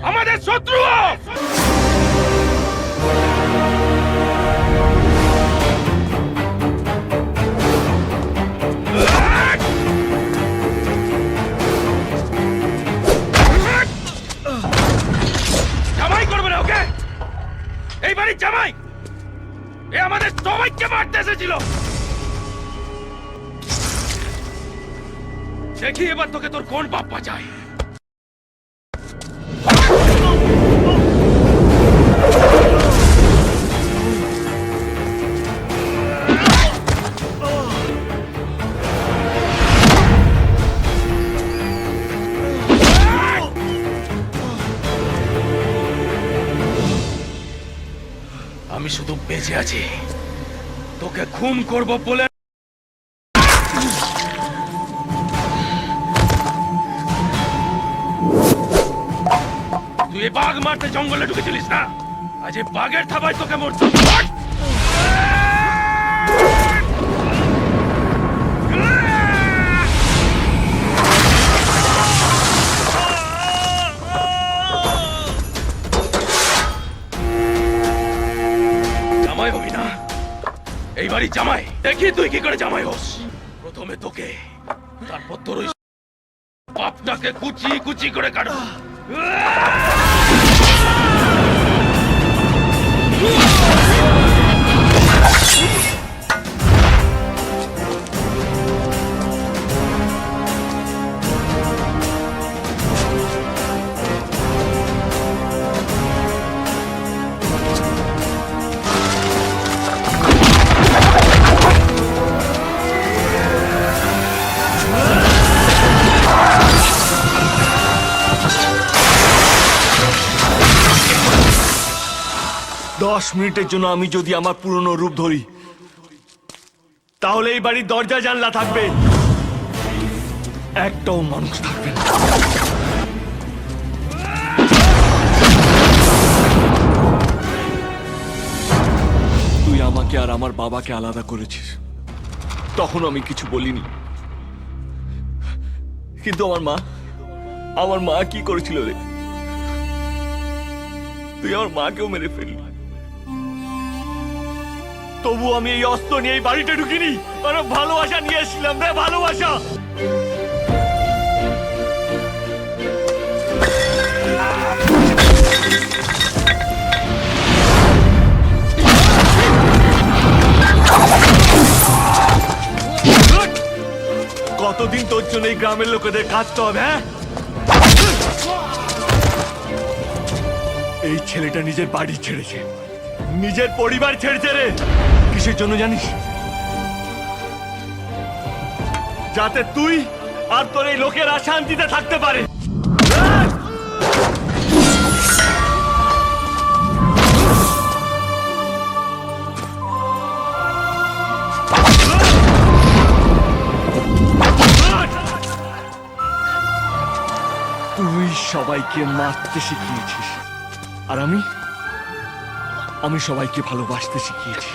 আমাদের শত্রু। জামাই করবে না ওকে, এই বাড়ির জামাই। এ আমাদের সবাইকে মারতে এসেছিল। দেখি এবার তোকে তোর কোন বাপ বাঁচায়। আমি শুধু বেঁচে আছি তোকে খুন করব বলে। তুই এ বাঘ মারতে জঙ্গলে ঢুকেছিলিস না, আজ এই বাঘের থাবায় তোকে মরতে। জামাই হবি না, এই বাড়ি জামাই। দেখি তুই কি করে জামাই হোস। প্রথমে তোকে, তারপর তোর ওই বাপটাকে কুচি কুচি করে কাটবো। দশ মিনিটের জন্য আমি যদি আমার পুরনো রূপ ধরি, তাহলে এই বাড়ির দরজা জানলা থাকবে, একটাও মানুষ থাকবে না। তুই আমাকে আর আমার বাবাকে আলাদা করেছিস, তখন আমি কিছু বলিনি। কিন্তু আমার মা কি করেছিল রে? তুই আমার মাকেও মেরে ফেললি। তবু আমি এই অস্ত্র নিয়ে এই বাড়িতে ঢুকিনি, আরো ভালোবাসা নিয়ে এসেছিলাম রে, ভালোবাসা। কতদিন তোর জন্য এই গ্রামের লোকেদের কাঁদতে হবে? হ্যাঁ, এই ছেলেটা নিজের বাড়ি ছেড়েছে, নিজের পরিবার ছেড়েছে রে। কিসের জন্য জানিস? যাতে তুই আর তোর এই লোকেরা শান্তিতে থাকতে পারে। তুই সবাইকে মারতে শিখিয়েছিস, আর আমি সবাইকে ভালোবাসতে শিখিয়েছি।